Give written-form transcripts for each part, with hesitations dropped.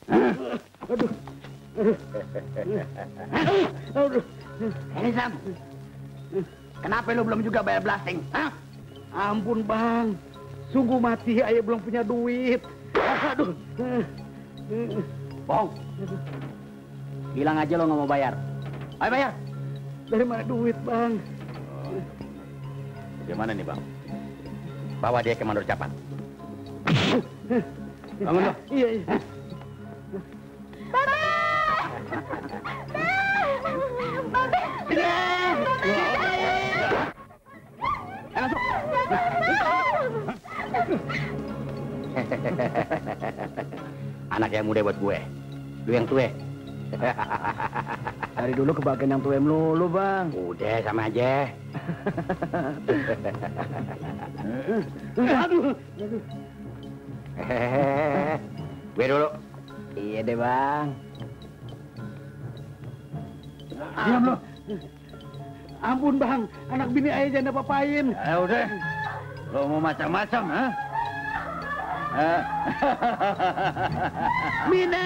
Aduh. Aduh. Ini Sam, kenapa lu belum juga bayar blasting? Hah? Ampun bang, sungguh mati ayah belum punya duit. Aduh. Bohong. Bilang aja lo nggak mau bayar. Ayo bayar. Dari mana duit bang? Gimana nih bang? Bawa dia ke Mandor Capat. Bangun lo. Iya. Masuk. Anak yang muda buat gue. Lu yang tua. Dari dulu kebagian yang tua melulu bang. Udah sama aja. Aduh. Gue dulu. Iya deh bang. Diam lo. Ampun bang, anak bini ayah jangan apa-apain. Ya udah. Lo mau macam-macam, ha? Mina.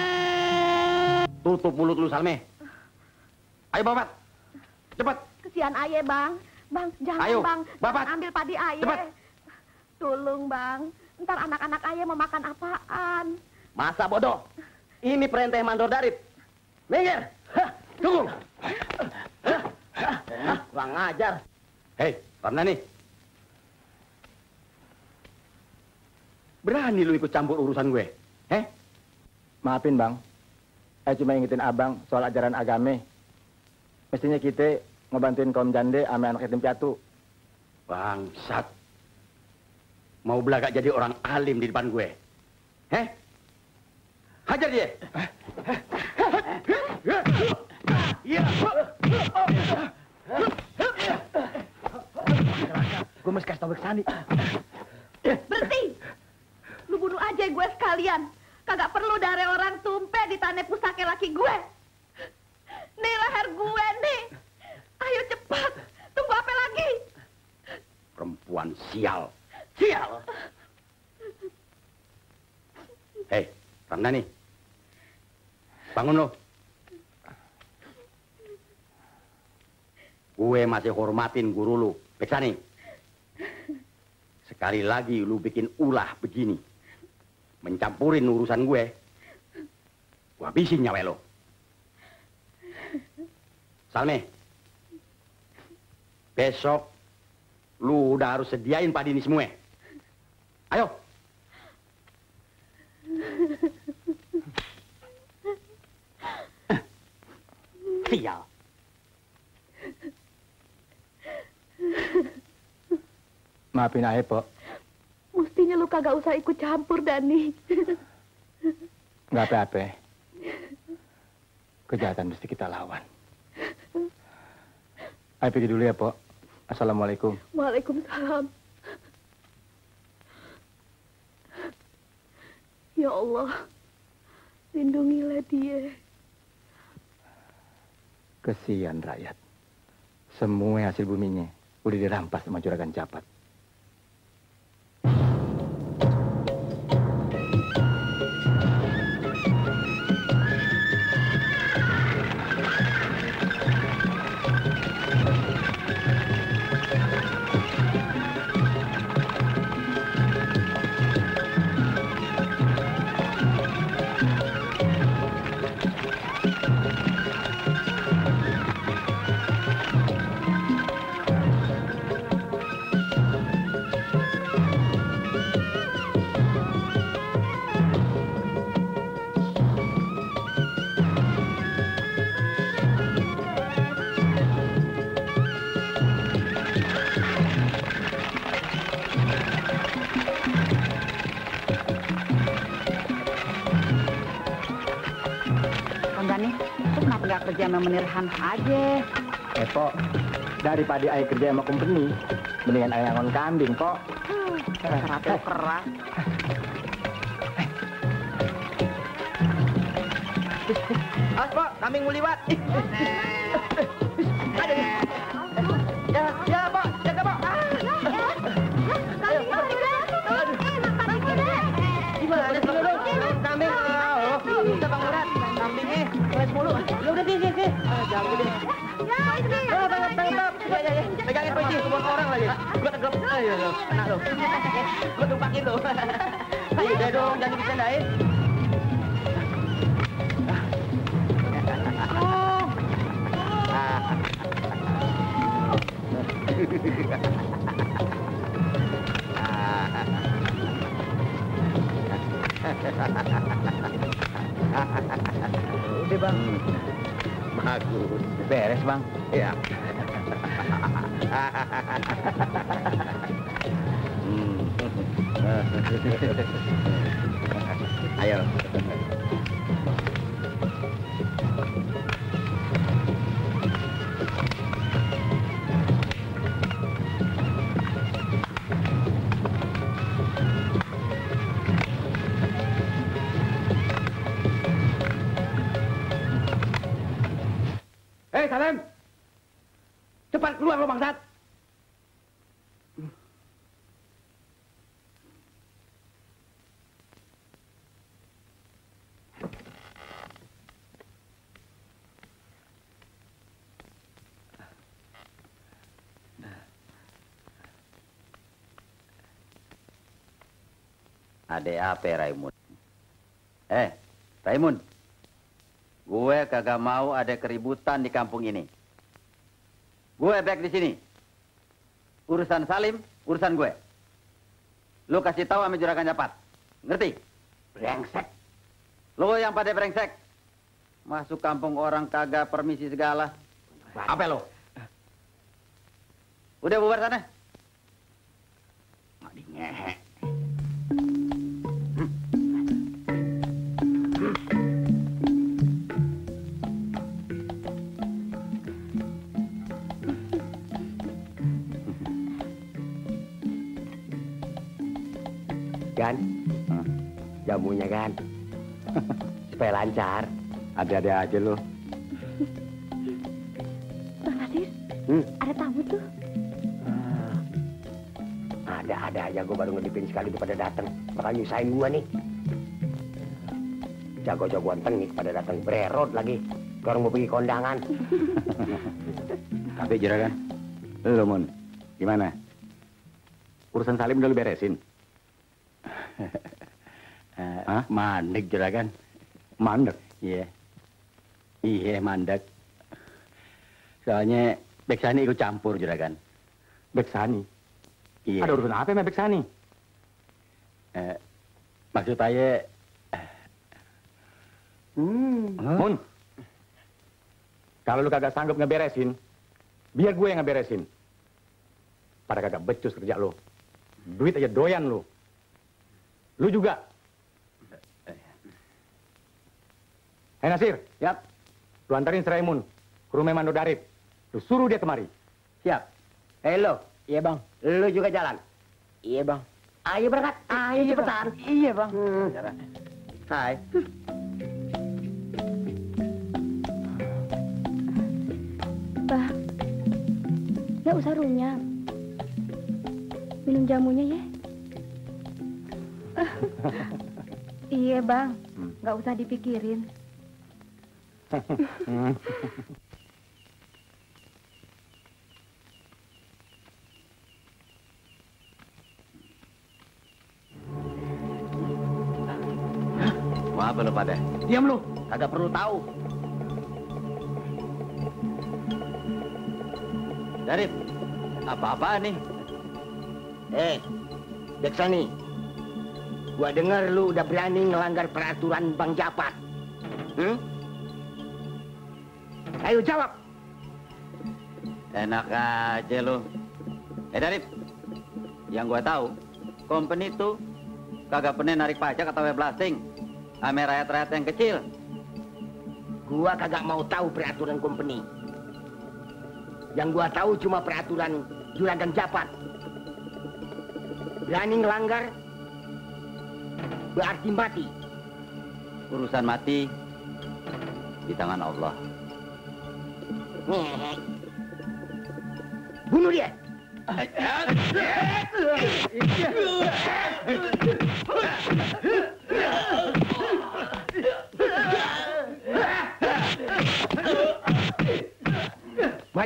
Tutup mulut lu, Salme. Ayo, Bapak. Cepat. Kesian ayah, Bang. Bang, jangan, Ayo, Bang. Bapak. Jangan ambil padi ayah. Cepat. Tolong, Bang. Ntar anak-anak ayah mau makan apaan? Masa bodoh? Ini perintah mandor Darip. Minggir. Tunggu. Kurang ajar. Hei, Ramdhani. Berani lu ikut campur urusan gue? Maafin bang, saya cuma ingetin abang soal ajaran agama. Mestinya kita ngebantuin kaum jande sama anak yatim piatu. Bangsat. Mau belagak jadi orang alim di depan gue? Hajar dia. Gue mesti kasih tau ke Sani. Berhenti! Lu bunuh aja gue sekalian. Kagak perlu dari orang tumpe di tanah pusaka laki gue. Nih leher gue nih. Ayo cepat. Tunggu apa lagi? Perempuan sial. Sial. Hei, Ramdhani. Bangun lo. Gue masih hormatin guru lu, Beksani. Sekali lagi lu bikin ulah begini, mencampurin urusan gue habisin nyawa lo. Salme, besok lu udah harus sediain padi ini semua. Ayo. Sial. Maafin ayah, Pok. Mestinya lu kagak usah ikut campur, Dani. Nggak apa-apa. Kejahatan mesti kita lawan. Ayah pergi dulu ya, Pok. Assalamualaikum. Waalaikumsalam. Ya Allah, lindungilah dia. Kesian rakyat. Semua hasil buminya udah dirampas sama Juragan Capat. Kerja sama Menirhan aja. Pok, daripada ayah kerja sama company, mendingan ayah ngon kambing, Pok. Keras keras. Awas, Pok, kambing mau liwat. Ya, Pok, jaga, Pok. Gimana sih lu? Kambing, kita ganggu deh. Ya. Pegangin peci, kebun orang lagi. Gua tenggelam. Ayo, kena lo. Gua tumpakin lo. Ayo, udah dong, jangan dicandain. Udah bang. Bagus. Beres bang. Ya. Ayo. Hei, Salem! Cepat keluar lo, bangsat! Ada apa, Raimun? Raimun. Gue kagak mau ada keributan di kampung ini. Gue back di sini. Urusan Salim, urusan gue. Lu kasih tahu sama Juragan Japat. Ngerti? Brengsek. Lu yang pada brengsek. Masuk kampung orang kagak permisi segala. Apa lo? Udah bubar sana. Nggak dingehe. Gan, jamunya kan, supaya lancar. Ada-ada aja lo. Bang Nasir, ada tamu tuh. Ada aja, gue baru ngedipin sekali tuh pada datang. Bakal nyusahin gue nih. Jago-jagoan tengik pada datang bererot lagi. Orang mau pergi kondangan. Tapi Juragan, lo Mun, gimana? Urusan Salim udah lu beresin? Mandek, Juragan. Mandek? Iya. Iya, mandek. Soalnya Beksani ikut campur, Juragan. Beksani? Iya. Ada urusan apa sama Beksani? Maksud saya... Mun, kalau lu kagak sanggup ngeberesin, biar gue yang ngeberesin. Pada kagak becus kerja lu. Duit aja doyan lu. Lu juga. Hei Nasir. Siap. Lu antarin Seraimun ke rumah Mando Darip. Lu suruh dia kemari. Siap. Hei lo. Iya bang. Lu juga jalan. Iya bang. Ayo berangkat. Ayo cepetan. Iya bang. Hai. Bang, nggak usah runyam. Minum jamunya ya. Iya bang, nggak usah dipikirin. Mau apa lo pada? Diam lu! Kagak perlu tahu. Darip, apa-apaan nih? Beksani. Gua dengar lu udah berani ngelanggar peraturan Bang Japat. Ayo jawab. Enak aja lo. Darip, yang gua tahu, company itu kagak pernah narik pajak atau blasting ame rakyat-rakyat yang kecil. Gua kagak mau tahu peraturan company. Yang gua tahu cuma peraturan Juragan Japat. Berani ngelanggar, berarti mati. Urusan mati di tangan Allah. Bunuh dia.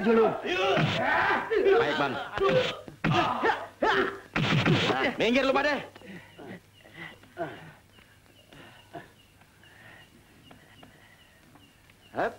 dulu. Baik, Bang. Minggir lu pada. Hap.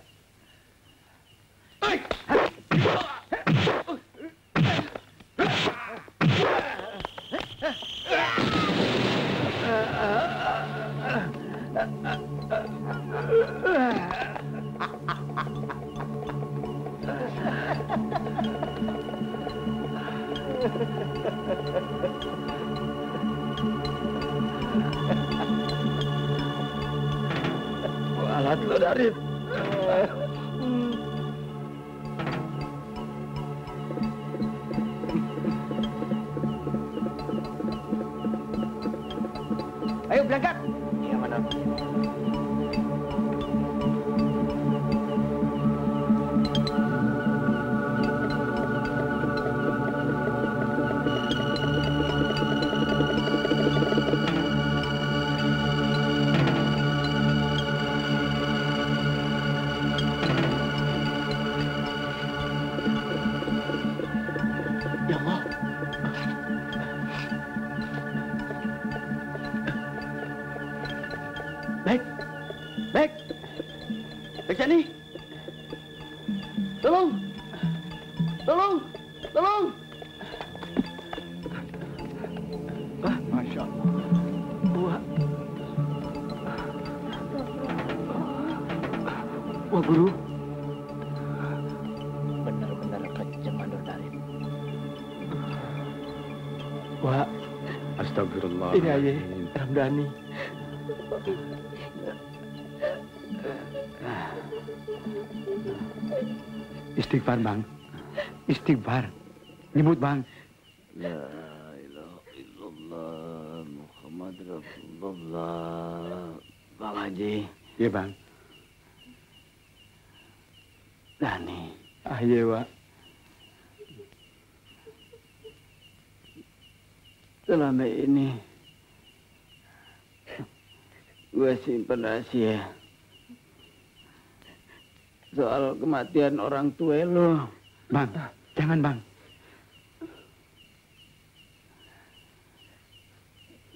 Alat lo dari. Ayo berangkat. Iya, Madam. Ya Allah. Baik. Baik. Baik sini. Tolong. Tolong. Tolong. Ah, Masya Allah. Wah. Wah, Guru. Benar-benar kejam Mandor Darip. Wah, Astagfirullah. ini aja Ramdhani. Istighfar, Bang. Istighfar. Nyebut, Bang. La ilaha illallah Muhammad Rasulullah. Bang Haji. Iya, Bang. Dani. Ah, iya, Wak. Selama ini gue simpen rahasia soal kematian orang tua lo. Bang, jangan, Bang.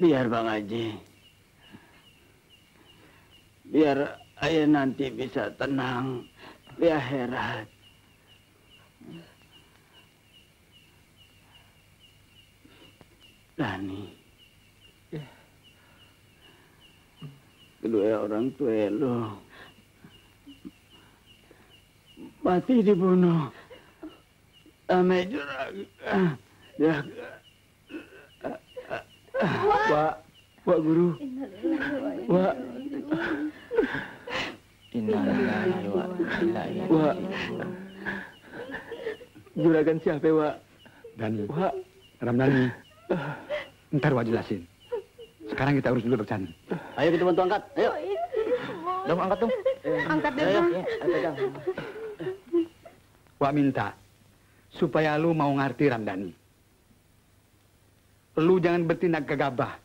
Biar Bang Haji. Biar ayah nanti bisa tenang di akhirat. Dani. Kedua orang tua lo mati dibunuh. Ame juragan. Wak, Wak Guru. Wak. Innalillahi wa inna ilaihi Wak. raji'un. Juragan siapa, Wak? Dan Wak. Ramdhani, ntar Wak jelasin. Sekarang kita urus dulu Beksan. Ayo kita bantu angkat. Ayo. Dong, angkat dong. Angkat deh, Ayo. Bang. Pegang. Wak minta supaya lu mau ngerti Ramdhani. Lu jangan bertindak gegabah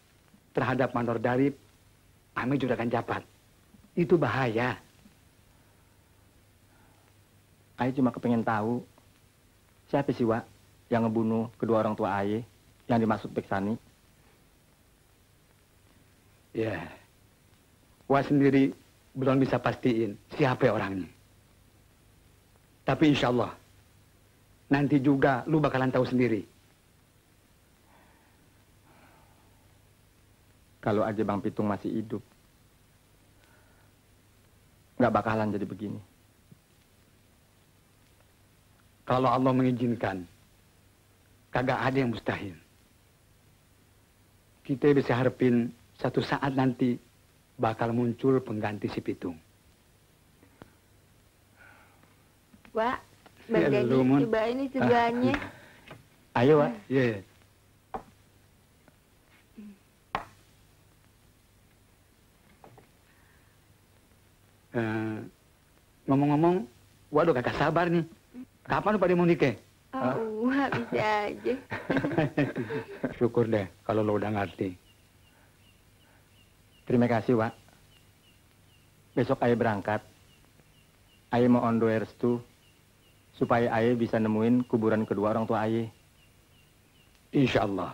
terhadap Mandor Darip, ame juragan Japat. Itu bahaya. Ayo cuma kepengen tahu siapa sih, Wak, yang ngebunuh kedua orang tua Aye yang dimaksud Beksani. Ya, Wak sendiri belum bisa pastiin siapa orangnya. Tapi insya Allah, nanti juga lu bakalan tahu sendiri. Kalau aja Bang Pitung masih hidup, nggak bakalan jadi begini. Kalau Allah mengizinkan, kagak ada yang mustahil. Kita bisa harapin satu saat nanti bakal muncul pengganti si Pitung. Wak, Bang Ya, Jadi lu, Mun. coba ini sebelahnya. Ayo, Wak. Iya. Ngomong-ngomong, waduh kagak sabar nih. Kapan lu pada mau nikah? Oh, Wak bisa aja. Syukur deh kalau lo udah ngerti. Terima kasih, Wak. Besok Aye berangkat. Aye mau on the restu supaya Aye bisa nemuin kuburan kedua orang tua Aye. Insya Allah.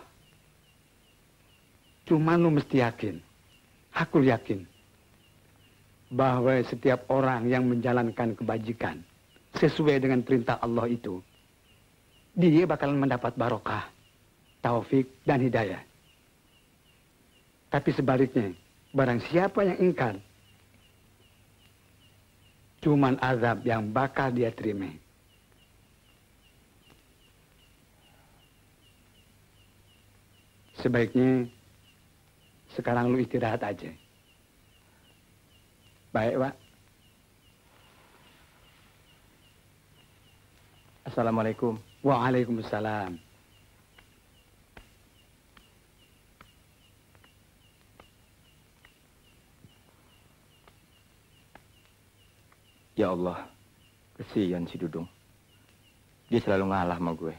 Cuma lu mesti yakin, aku yakin, bahwa setiap orang yang menjalankan kebajikan sesuai dengan perintah Allah itu, dia bakalan mendapat barokah, taufik, dan hidayah. Tapi sebaliknya, barang siapa yang ingkar, cuman azab yang bakal dia terima. Sebaiknya sekarang lu istirahat aja. Baik, Pak. Assalamualaikum. Waalaikumsalam. Ya Allah, kesian si Dudung. Dia selalu ngalah sama gue.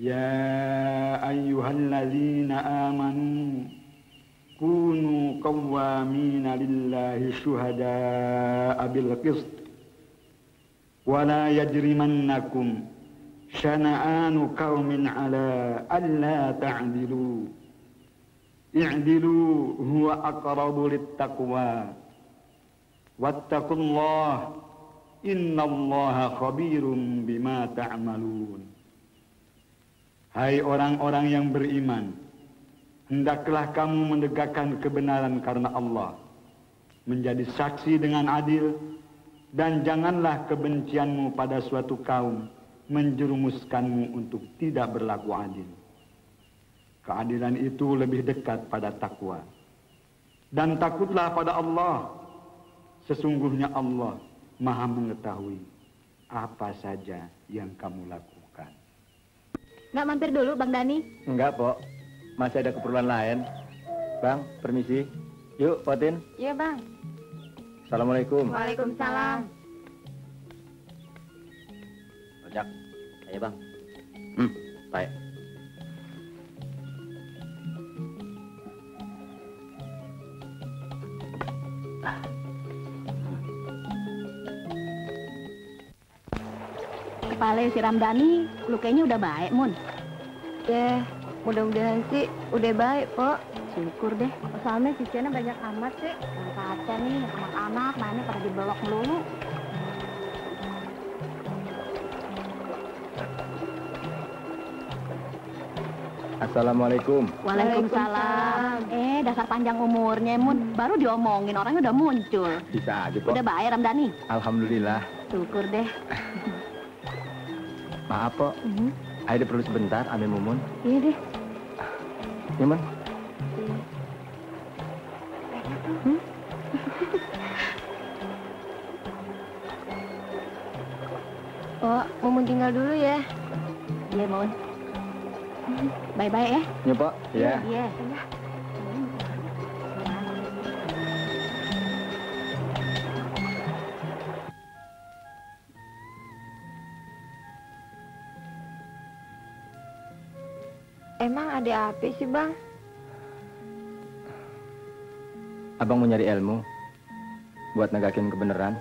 يا أيها الذين آمنوا كونوا قوامين لله شهداء بالقسط ولا يجرمنكم شنآن قوم على ألا تعدلوا اعدلوا هو أقرب للتقوى واتقوا الله إن الله خبير بما تعملون. Hai orang-orang yang beriman, hendaklah kamu menegakkan kebenaran karena Allah, menjadi saksi dengan adil, dan janganlah kebencianmu pada suatu kaum menjerumuskanmu untuk tidak berlaku adil. Keadilan itu lebih dekat pada takwa. Dan takutlah pada Allah, sesungguhnya Allah Maha mengetahui apa saja yang kamu lakukan. Nggak mampir dulu, Bang Dani? Enggak, Pok. Masih ada keperluan lain. Bang, permisi. Yuk, Potin. Iya, Bang. Assalamualaikum. Waalaikumsalam. Ojak, ayo bang. Baik. Kepala si Ramdhani, lukanya udah baik, Mun. Ya, mudah-mudahan sih udah baik, Pok. Syukur deh. Soalnya sisiannya banyak amat sih. Yang kaca nih, anak-anak mainnya pada dibelok melulu. Assalamualaikum. Waalaikumsalam. Dasar panjang umurnya, Mun. Baru diomongin, orangnya udah muncul. Bisa aja, Pok. Udah baik, Ramdhani? Alhamdulillah. Syukur deh. Maaf, Pok. Aida perlu sebentar, Ame Mumun. Iya deh. Mumun. Oh, Mumun tinggal dulu ya. Iya, Mun. Bye-bye ya. Ya, Pok. Iya. Iya. Emang ada apa sih, Bang? Abang mau nyari ilmu buat negakin kebenaran.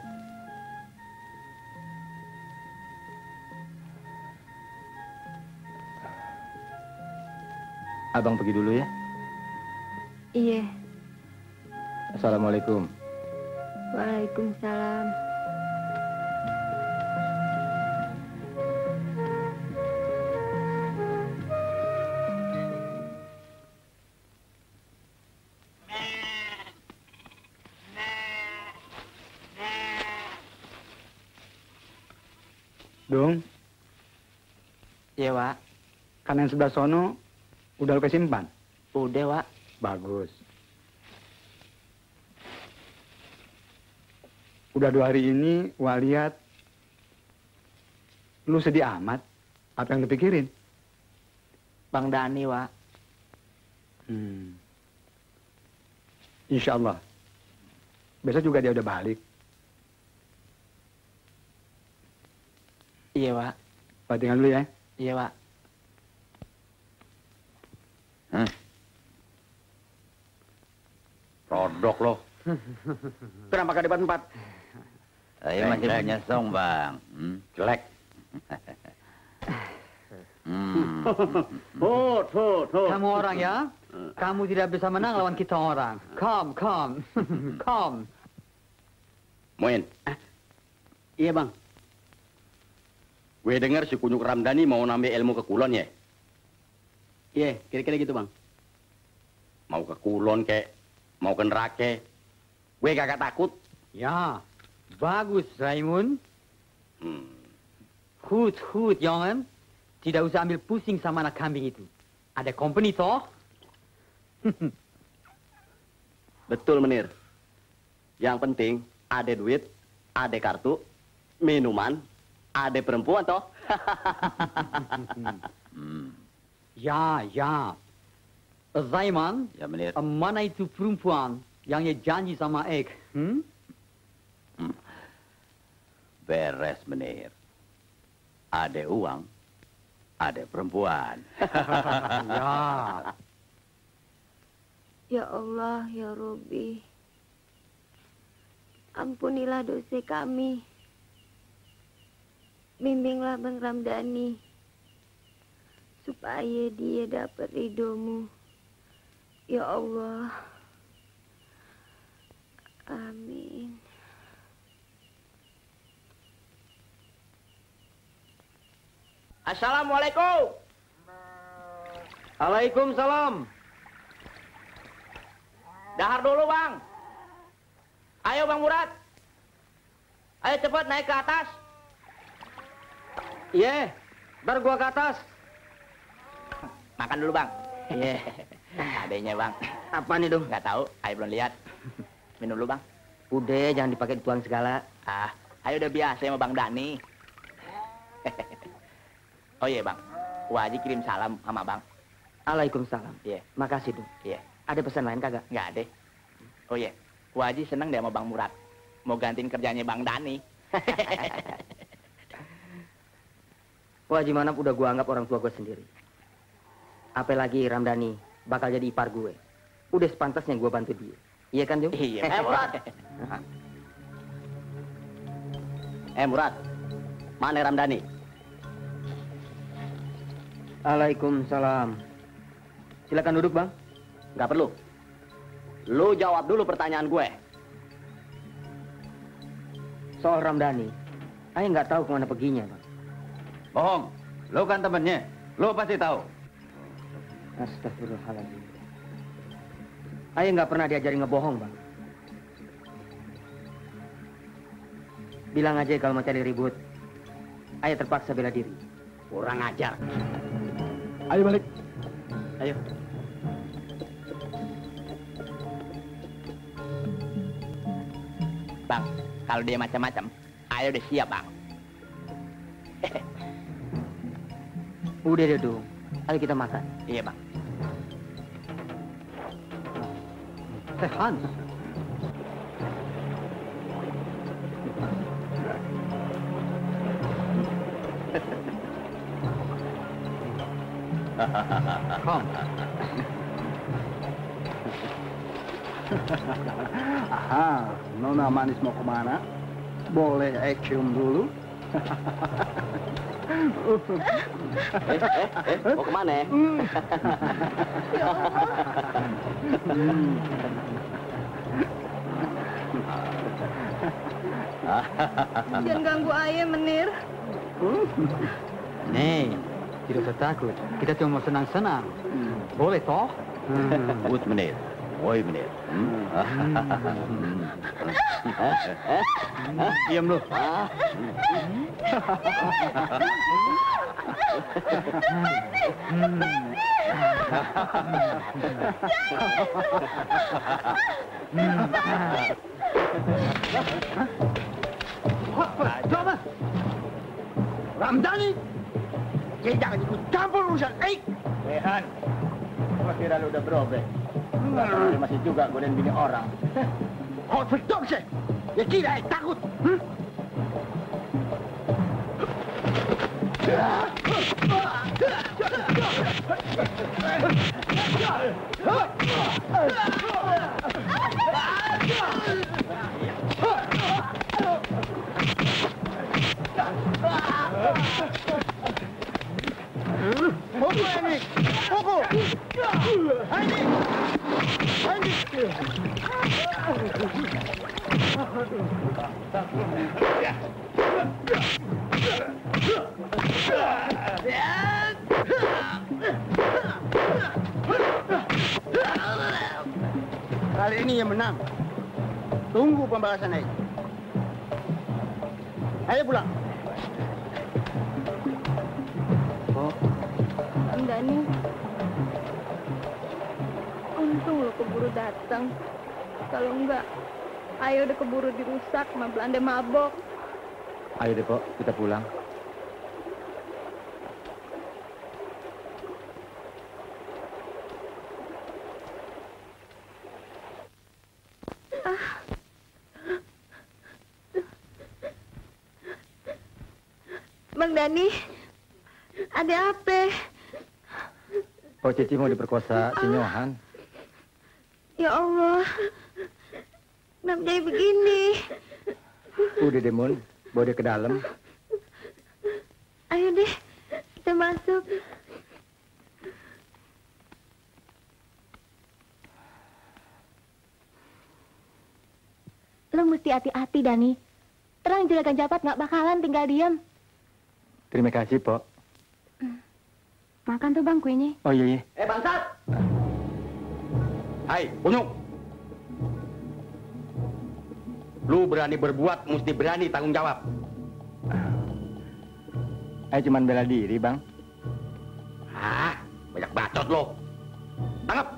Abang pergi dulu ya. Iya. Assalamualaikum. Waalaikumsalam. Dong, Iya, Wak. kanan sebelah sono udah lu kesimpan? Udah, Wak. Bagus. Udah 2 hari ini, Wak lihat Lu sedih amat. Apa yang lu pikirin? Bang Dani, Wak. Insya Allah. Besok juga dia udah balik. Iya, Wak. Pak tinggal dulu ya. Iya, Wak. Rodok lo. Kenapa gak depan 4? Saya masih punya song, Bang. Jelek. Kamu orang ya? Kamu tidak bisa menang lawan kita orang. Come. Come. Moin. Iya, Bang. Gue dengar si Kunyuk Ramdhani mau nambah ilmu ke Kulon ya? Iya, kira-kira gitu, Bang. Mau ke Kulon kek, mau ke Neraka. Gue kagak takut. Ya, bagus Raimund. Hut, jangan. Tidak usah ambil pusing sama anak kambing itu. Ada company toh? Betul, Menir. Yang penting ada duit, ada kartu, minuman, ada perempuan toh. Ya. Zaiman, Ya, Menir. mana itu perempuan yang ia janji sama Ek? Beres, Menir. Ada uang, ada perempuan. Ya. Ya Allah, ya Robbi. Ampunilah dosa kami. Bimbinglah Bang Ramdhani. Supaya dia dapat ridhomu. Ya Allah. Amin. Assalamualaikum. Waalaikumsalam. Dahar dulu, Bang. Ayo, Bang Murad. Ayo cepat naik ke atas. Iya, ntar gua ke atas. Makan dulu, Bang. Iya. Adanya, Bang. Apa nih, Dong? Nggak tahu, ayo belum lihat. Minum dulu, Bang. Udah, jangan dipakai dituang segala. Ayo udah biasa sama Bang Dani. Oh iya, Bang. Wah Haji kirim salam sama Bang. Waalaikumsalam. Iya. Makasih, Dong. Iya. Ada pesan lain kagak? Nggak ada. Oh iya. Wah Haji seneng deh sama Bang Murad. Mau gantiin kerjanya Bang Dani. Wah, Haji Manap udah gua anggap orang tua gua sendiri. Apalagi Ramdhani bakal jadi ipar gue. Udah sepantasnya gua bantu dia. Iya kan, Jung? Iya. Murad. Murad. Mana Ramdhani? Waalaikumsalam. Silakan duduk, Bang. Nggak perlu. Lu jawab dulu pertanyaan gue. Soal Ramdhani, saya nggak tahu kemana perginya, Bang. Bohong. Lu kan temennya. Lu pasti tahu. Astagfirullahaladzim. Ayah nggak pernah diajari ngebohong, Bang. Bilang aja kalau mau cari ribut. Ayah terpaksa bela diri. Kurang ajar. Ayo balik. Ayo. Bang, kalau dia macam-macam, ayo udah siap, Bang. Udah deh, Dong. Ayo kita makan. Iya, Bang. Hans. Kom. Aha, Nona Manis mau kemana? Boleh cium dulu? Mau kemana ya? Jangan ganggu ayah, Menir. Nih, tidak usah takut. Kita cuma mau senang-senang. Boleh toh? Good, Menir. Woi, Menir. Diam lu. Ramdhani, dia jangan ikut campur urusan Aik. Rehan, gua kira lu udah berobek. Masih juga godain bini orang. Kau verdok sih. Dia kira Aik takut. Pukul ini, pukul. Ini. Kali ini yang menang. Tunggu pembalasan Aik. Ayo pulang. Ramdhani, untung lo keburu datang. Kalau enggak, Ayo udah keburu dirusak sama Belanda mabok. Ayo deh, Pok, kita pulang. Bang Dani, ada apa? Pok Cici mau diperkosa si Nyohan. Ya Allah, kenapa jadi begini? Udah deh, Mun. Bawa dia ke dalam. Ayo deh, kita masuk. Lo mesti hati-hati, Dani. Terang juragan Japat nggak bakalan tinggal diam. Terima kasih, Pok. Makan tuh, Bang, kuenya. Oh iya, iya. Bangsat! Hai, Kunyuk. Lu berani berbuat, mesti berani tanggung jawab. Ayo cuman bela diri, Bang. Hah? Banyak bacot lo. Tangkap.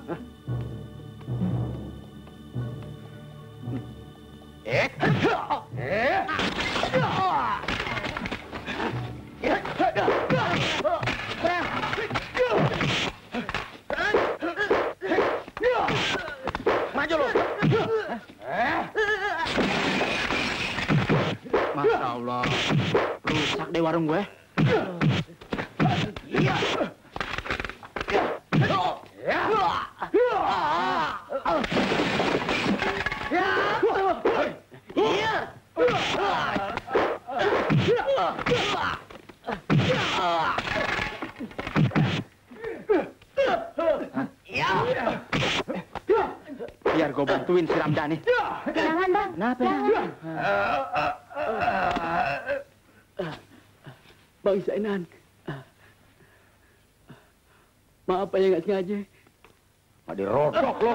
Maju lo. Masya Allah, rusak deh warung gue. Biar gue bantuin si Ramdhani. Jangan, Bang. Kenapa? Jangan. Bang Zainan. Maaf ya nggak sengaja. Mau dirodok lo.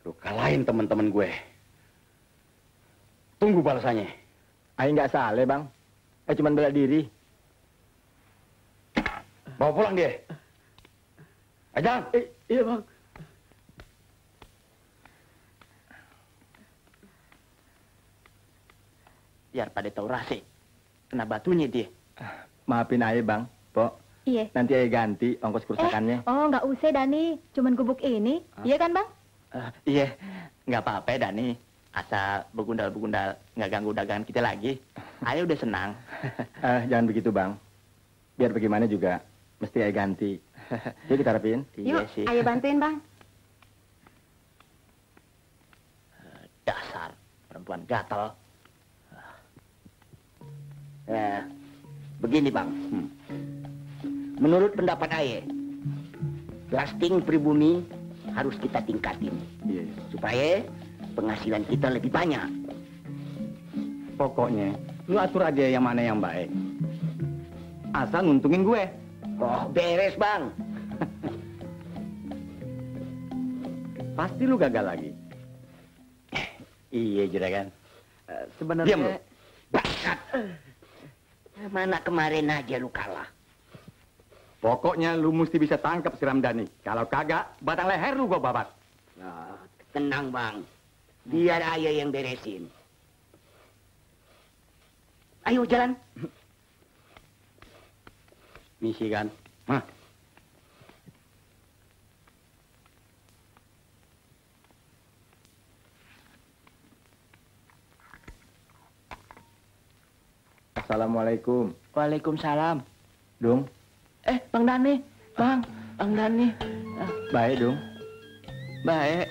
Lu kalahin teman-teman gue. Tunggu balasannya. Ayo nggak salah, Bang. Ayo cuman bela diri. Bawa pulang dia. Aja. Iya, Bang. Biar pada tahu rasa. Kena batunya dia. Maafin Ayo, Bang. Pok, Iya. nanti Ayo ganti ongkos kerusakannya. Oh, nggak usah, Dani. Cuman gubuk ini. Iya kan, Bang? Iya, nggak apa-apa Dani. Asal begundal-begundal nggak ganggu dagangan kita lagi. Ayo udah senang. Jangan begitu, Bang. Biar bagaimana juga, mesti Ayo ganti. Yuk kita rapin. Iya Yuk, sih. ayo bantuin, Bang. Dasar perempuan gatal. Begini Bang, menurut pendapat Aye, lasting pribumi harus kita tingkatin Iya. supaya penghasilan kita lebih banyak. Pokoknya, lu atur aja yang mana yang baik. Asal nguntungin gue. Oh beres Bang. Pasti lu gagal lagi. Iya, juragan. Sebenarnya... Diam lu. Bangsat. Mana kemarin aja lu kalah. Pokoknya lu mesti bisa tangkap si Ramdhani. Kalau kagak, batang leher lu gua babat. Nah, tenang Bang, biar Aye yang beresin. Ayo jalan. Misi kan? Hah? Assalamualaikum. Waalaikumsalam. Dong, Bang Dani. Bang Dani. baik dong. Baik.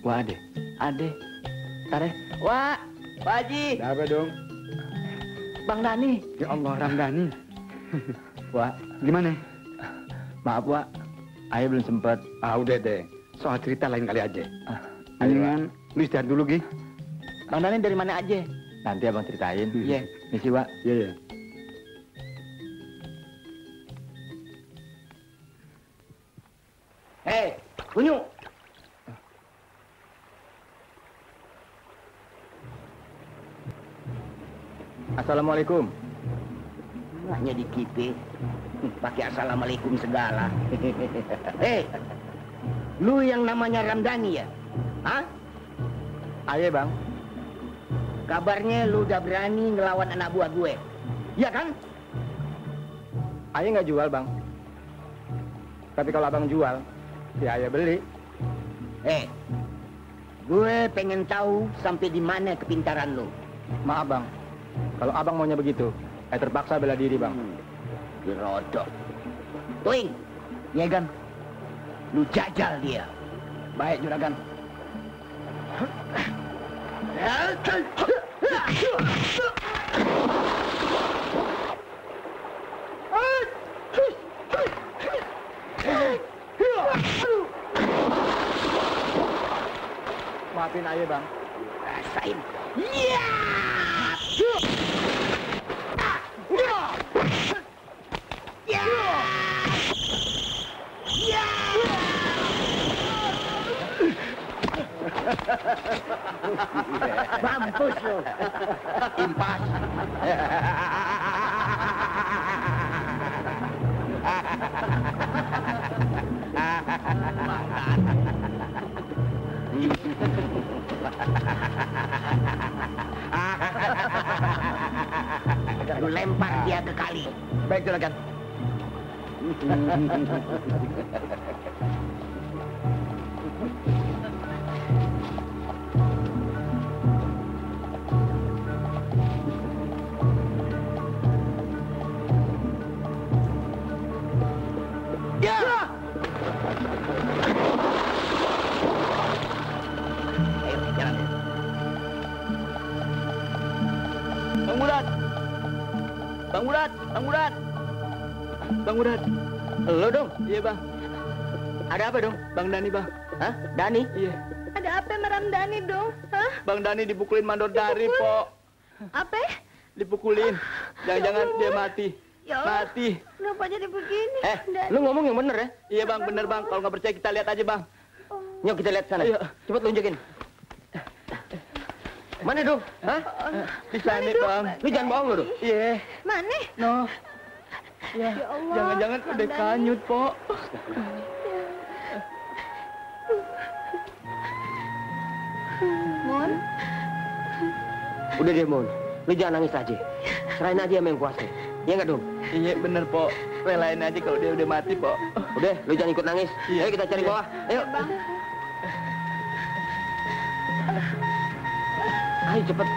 Wah, Ade. Ade. Tare. Wah, Pak Haji. Ada apa dong? Bang Dani. Ya Allah, Ramdhani. Wah, Gimana? maaf, Wak. Ayah belum sempat. Ah, udah deh. Soal cerita lain kali aja. Ayo, Mendingan lu istirahat dulu, Gi. Bang Dani dari mana aja? Nanti abang ceritain. Iya. Misi, Wak. Iya, iya. Hei, Bunyu. Assalamualaikum. Hanya di kipe. Pakai assalamualaikum segala. Hei, lu yang namanya Ramdhani ya? Hah? Ayah, Bang. Kabarnya lu udah berani ngelawan anak buah gue. Iya kan? Ayah nggak jual, Bang. Tapi kalau abang jual, ya ayah beli. Gue pengen tahu sampai di mana kepintaran lu. Maaf, Bang. Kalau abang maunya begitu, ayah terpaksa bela diri, Bang. Dirodok. Tuing. Iya, Gan. Lu jajal dia. Baik, Juragan. Maafin ayah, Bang. Rasain. Iya. Mampus lu. Impas. Lu lempar dia ke kali. Baik, Juragan. Ayo, jalan. Bang Murad. Bang Murad, Bang Murad. Bang Murad. Lo dong. Iya, Bang. Ada apa dong? Bang Dani, Bang. Hah? Dani? Iya. Ada apa sama Ramdhani dong? Hah? Bang Dani dipukulin mandor dari, Po. Apa? Dipukulin. Jangan-jangan dia mati. Ya Allah. Mati. Kenapa jadi begini? Lu ngomong yang bener ya? Iya, Bang, bener, Bang. Kalau nggak percaya kita lihat aja, Bang. Yuk kita lihat sana. Iya. Cepet tunjukin. Mana dong? Hah? Di sana, Bang. Lu jangan bohong lu, dong. Iya. Mana? No. Ya, Ya Allah. jangan-jangan udah Ramdhani. kanyut, Po. Mon, Udah deh, Mon. Lu jangan nangis aja. Serahin aja sama yang kuasa. Iya nggak, Dong? Iya, bener, Po. Relain aja kalau dia udah mati, Po. Udah, lu jangan ikut nangis. Iya. Ayo kita cari Iya. bawah. Ayo. Bang. Ayo cepet.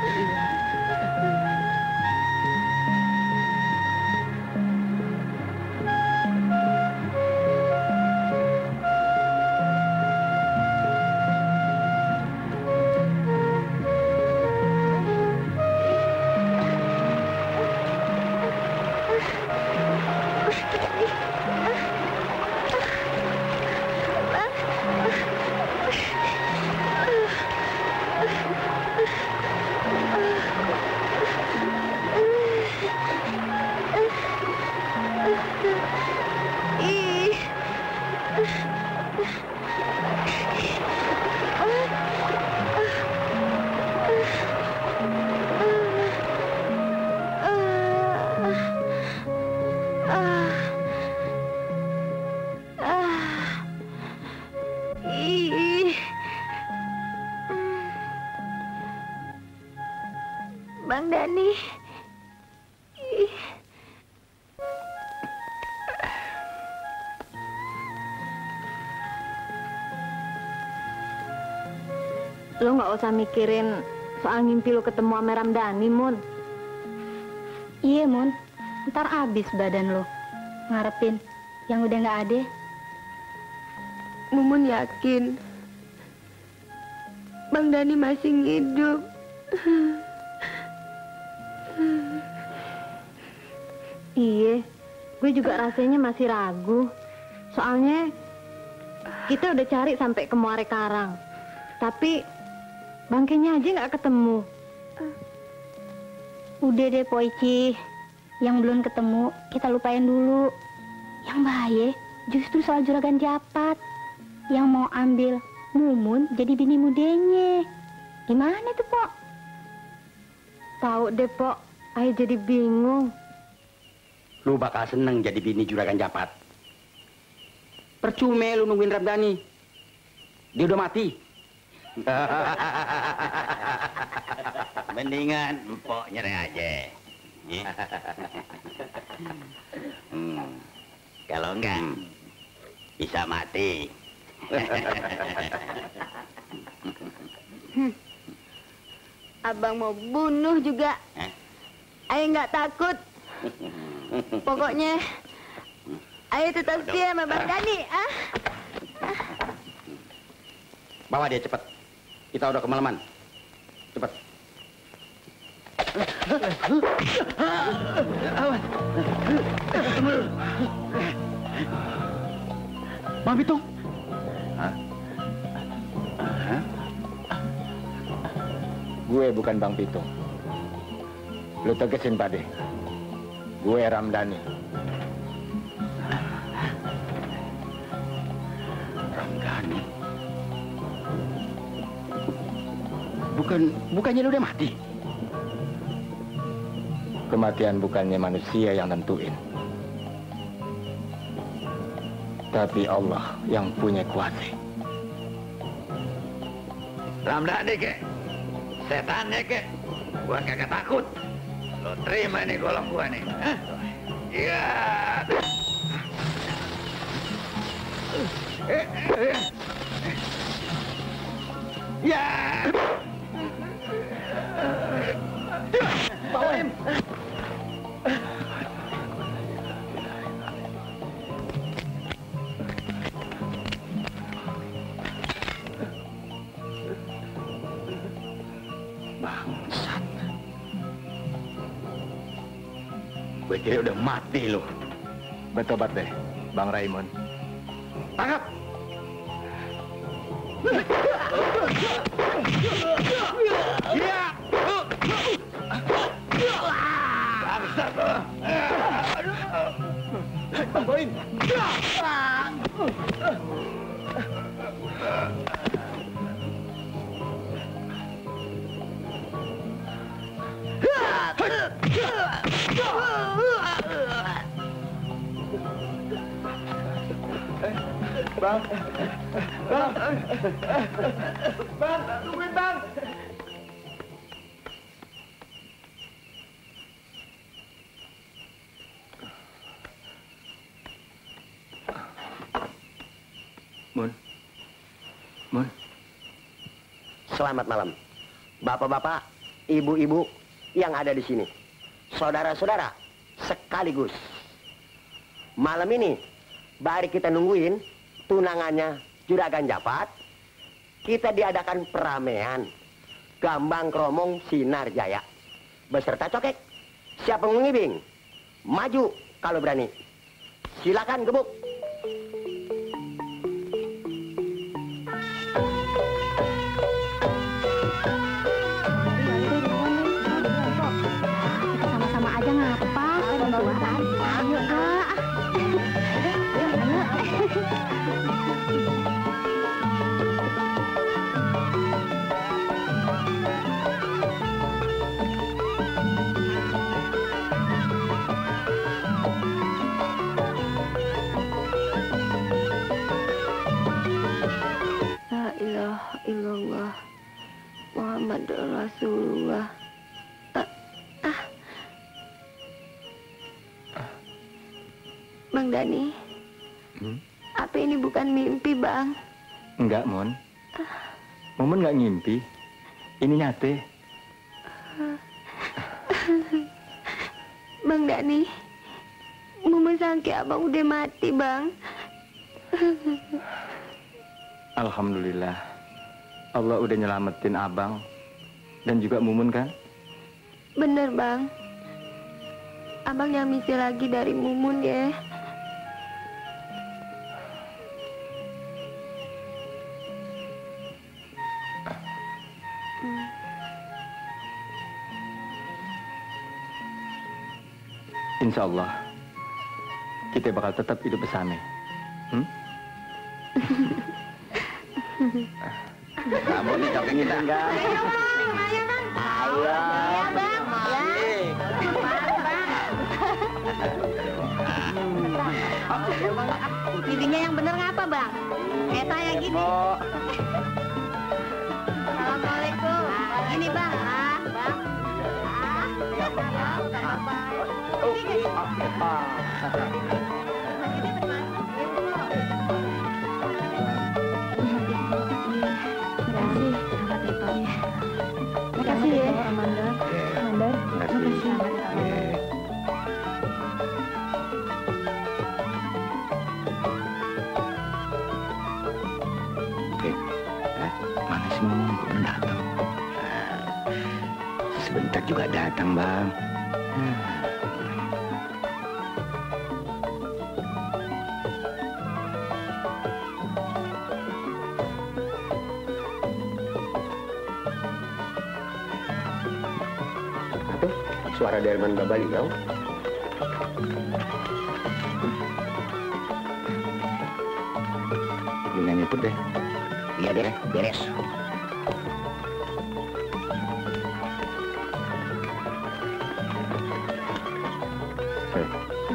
Bang Dani. Ih. Lo nggak usah mikirin soal mimpi lo ketemu sama Ramdhani, Mun. Iya, Mun. Ntar abis badan lo ngarepin yang udah nggak ada. Mumun yakin Bang Dani masih hidup. Iya, gue juga rasanya masih ragu. Soalnya kita udah cari sampai ke Muara Karang, tapi bangkainya aja nggak ketemu. Udah deh, Poici. Yang belum ketemu, kita lupain dulu. Yang bahaya justru soal juragan Japat. Yang mau ambil Mumun jadi bini mudanya. Gimana tuh, Pok? Tahu deh, Pok. Ayo jadi bingung. Lu bakal seneng jadi bini juragan Japat. Percuma lu nungguin Ramdhani. Dia udah mati. Mendingan empok nyerah aja. Kalau enggak, bisa mati. Abang mau bunuh juga. Ayo nggak takut. Pokoknya ayo tetap setia sama Bang Dani. Bawa dia cepat. Kita udah kemalaman. Cepat. Bang Pitung. Gue bukan Bang Pitung. Lu tegesin, Pade. Gue Ramdhani. Ramdhani? Bukannya lu udah mati? Kematian bukannya manusia yang nentuin. Tapi Allah yang punya kuasa. Ramdhani kek, setannya kek, gua kagak takut. Lo terima nih golong gua nih. Iya. Ya. Bawain. Bangsat. Gue kira udah mati lo. Bertobat deh, Bang Raimon. Tangkap! Iya. Bangsat lo. Bawain. Bang, tungguin Bang. Mun. Selamat malam, bapak-bapak, ibu-ibu yang ada di sini, saudara-saudara sekaligus. Malam ini, bari kita nungguin tunangannya Juragan Japat. Kita diadakan peramean Gambang Kromong Sinar Jaya beserta cokek. Siapa mengibing? Maju kalau berani. Silakan gebuk. Sama-sama aja ngapa? Ayo, Kak. La ilaha illallah Muhammad Rasulullah. Dhani. Apa ini bukan mimpi, Bang? Enggak, Mon. Mumun nggak ngimpi. Ini nyate. Bang Dhani, Mumun sangka abang udah mati, Bang. Alhamdulillah. Allah udah nyelamatin abang. Dan juga Mumun kan? Bener, Bang. Abang yang misi lagi dari Mumun ya. Insya Allah, kita bakal tetap hidup bersama. Kamu nih coba kita enggak? Ayo, Bang. Giginya yang bener ngapa, Bang? Kayak saya gini. Assalamualaikum. Ini, Bang. Bang. Makasih ya, Amanda. Makasih. Mana si Mumun kok belum datang? Sebentar juga datang, Bang. Suara Derman Babaliau. Lu yang ngikut deh. Iya deh, beres.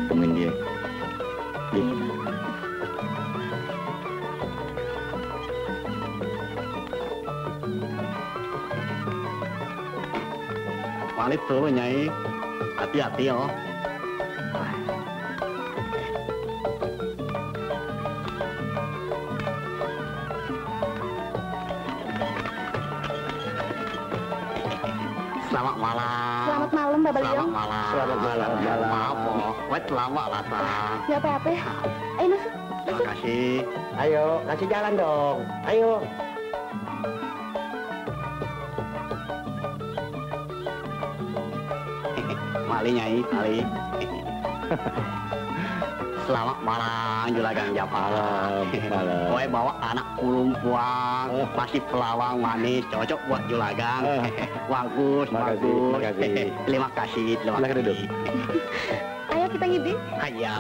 Temuin dia. Palit tuh, Nyai. Hati-hati, oh. Selamat malam. Selamat malam, Bapak Liong. Selamat malam. Selamat malam. Maaf, oh. Wait, lama lah, Tang. Ya apa-apa. Ayo masuk. Terima kasih. Ayo, kasih jalan dong. Ayo. Mali, Nyai, mali. Selamat malam, Juragan Japala. Malam. Kowe bawa anak kulumpuang, masih pelawang manis, cocok buat Juragan. Bagus, bagus. Terima kasih, terima kasih. Ayo kita ngibing. Ayo.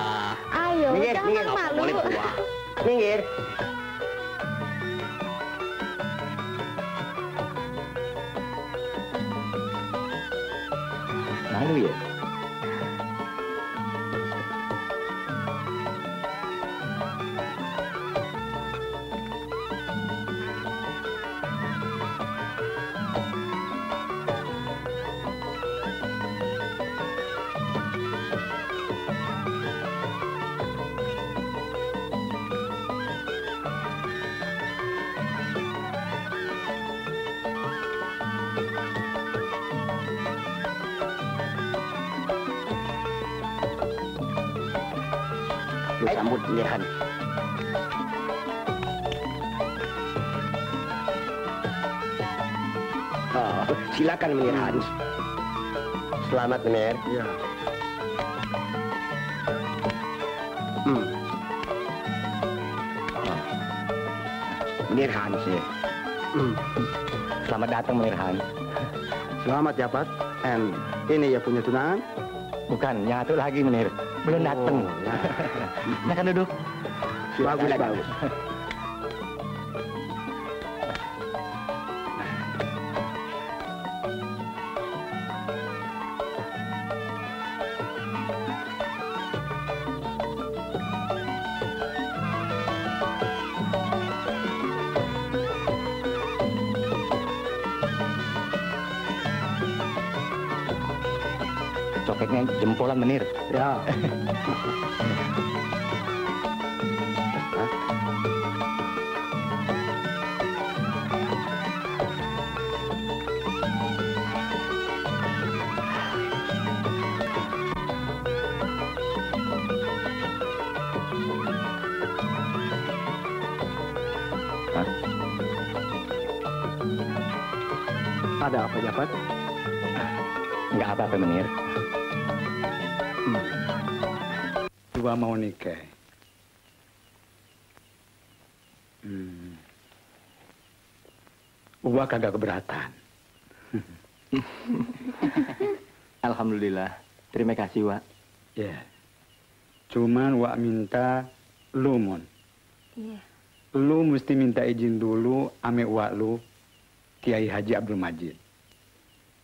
Ayo, Minggir, jangan minggir. malu. Boleh buah. Minggir. Malu ya? Lu sambut pilihan. Oh, silakan Menir Hans. Selamat Menir. Iya. Menir Hans ya. Selamat datang, Menir Hans. Selamat ya, Pat. And ini ya punya tunangan? Bukan, nyatu lagi, Menir. Belum datang. Oh, ya. Silakan duduk. Bagus, bagus. Cokeknya jempolan, Menir. Ya. Ada apa, Japat? Nggak apa-apa, Menir. Gua mau nikah. Gua kagak keberatan. Alhamdulillah. Terima kasih, Wak. Ya. Cuman Wak minta lu, Mon. Iya. Lu mesti minta izin dulu ame Wak lu, Kiai Haji Abdul Majid.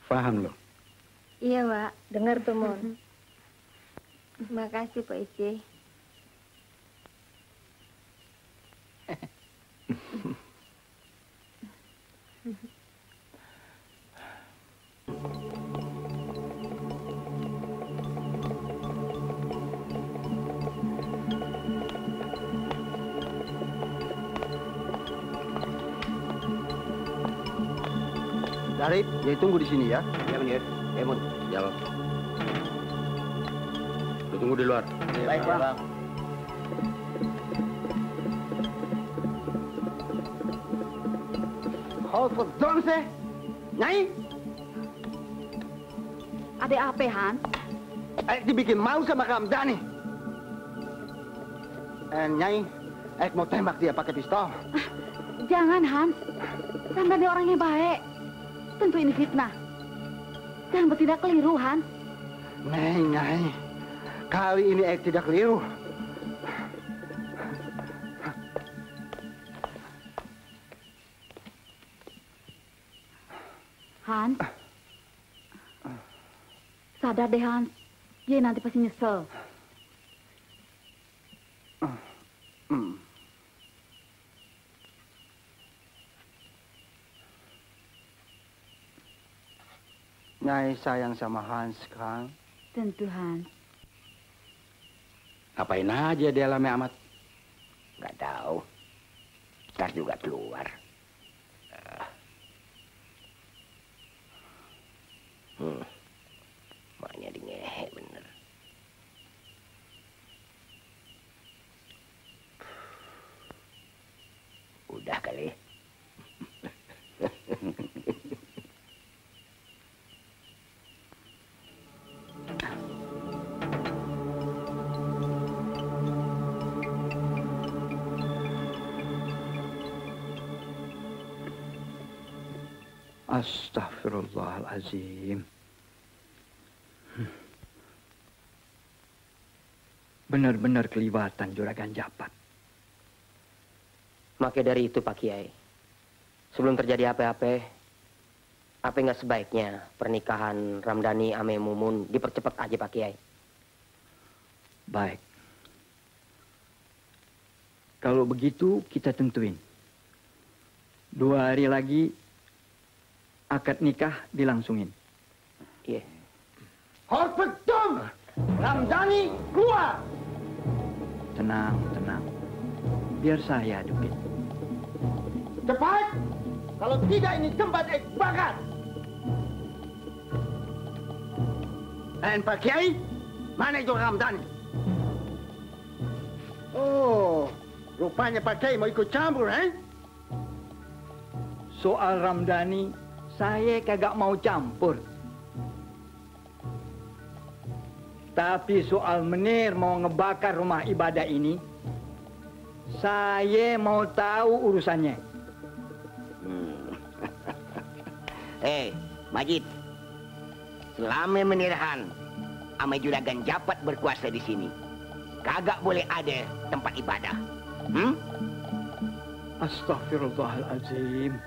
Faham lo? Iya, Wak. Dengar tuh, Mon. Makasih, Pak Ici. Darip, ya tunggu di sini ya. Ya, Menir. Mun, jawab. Lu tunggu di luar. Baik, Bang. Hold for dong sih. Nyai, Ada apa, Hans? dibikin mau sama Ramdhani. Nyai, mau tembak dia pakai pistol. Jangan, Hans. Ramdhani orangnya baik. Tentu ini fitnah. Jangan bertindak keliru, Hans. Nyai, kali ini tidak keliru. Hans. Sadar deh, Hans. Dia nanti pasti nyesel. Nyai sayang sama Hans, Kang. Tentu, Hans. Ngapain aja dia lama amat? Nggak tahu. Ntar juga keluar. Maknya di ngehe bener. Udah kali. Astaghfirullahalazim. Benar-benar kelibatan Juragan Japat. Maka dari itu, Pak Kiai, sebelum terjadi apa-apa nggak sebaiknya pernikahan Ramdhani ame Mumun dipercepat aja, Pak Kiai? Baik. Kalau begitu kita tentuin. 2 hari lagi akad nikah dilangsungin. Iya. Horpetum! Ramdhani keluar! Tenang, tenang. Biar saya hadapin. Cepat! Kalau tidak ini tempat bakar! Pak Kiai, mana itu Ramdhani? Oh, rupanya Pak Kiai mau ikut campur, Soal Ramdhani, saya kagak mau campur. Tapi soal Menir mau ngebakar rumah ibadah ini, saya mau tahu urusannya. Majid. Selama Menir Han sama Juragan Japat berkuasa di sini, kagak boleh ada tempat ibadah. Astaghfirullahalazim.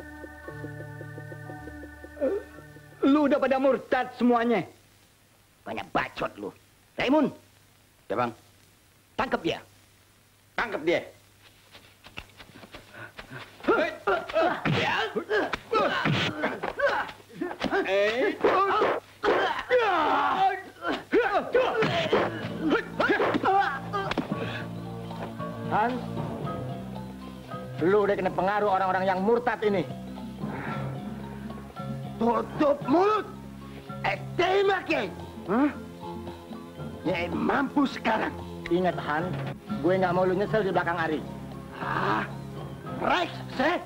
Lu udah pada murtad semuanya. Banyak bacot lu. Raimun. Ya, Bang. Tangkap dia. Tangkap dia. Hans, lu udah kena pengaruh orang-orang yang murtad ini. Tutup mulut! Tembak, ya! Ya, mampu sekarang. Ingat, Han, gue nggak mau lu nyesel di belakang Ari. Rex, set!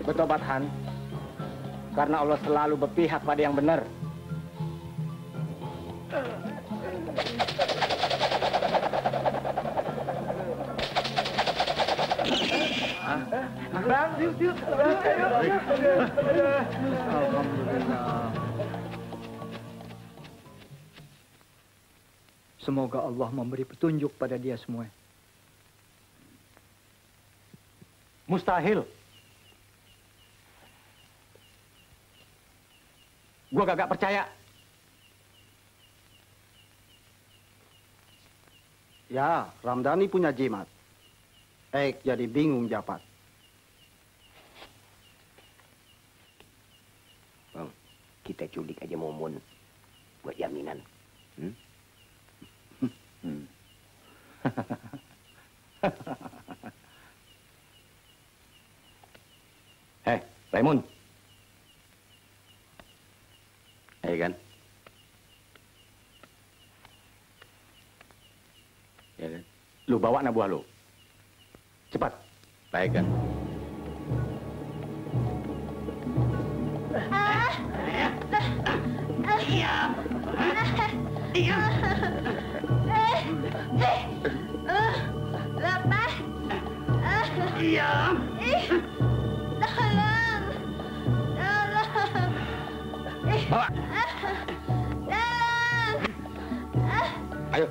Bertobat, Han. Karena Allah selalu berpihak pada yang benar. Bang, yuk. Alhamdulillah. Semoga Allah memberi petunjuk pada dia semua. Mustahil. Gua kagak percaya. Ya, Ramdhani punya jimat. Jadi bingung Japat. Bang, kita culik aja Mumun buat jaminan. Hei, Raymond. Kan? Ya kan? Lu bawa anak buah lu. Cepat. Baik kan? Lepas. Diam. Tolong. Bawa. Ayo.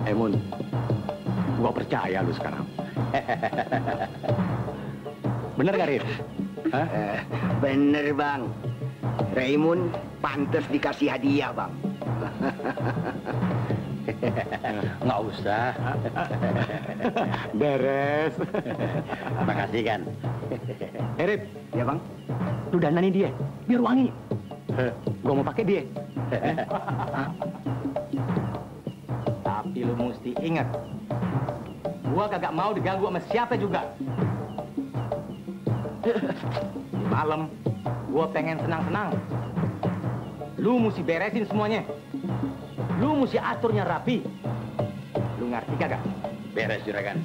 Emun, gua percaya lu sekarang. Bener gak, Rif? Bener, Bang. Raymond pantas dikasih hadiah, Bang. Nggak usah. Beres. Makasih kan. Rif. Ya, Bang. Lu dandanin dia, biar wangi. Gua mau pakai dia. Tapi lu mesti ingat, gua kagak mau diganggu sama siapa juga. Malam, gua pengen senang-senang. Lu mesti beresin semuanya. Lu mesti aturnya rapi. Lu ngerti kagak? Beres, Juragan.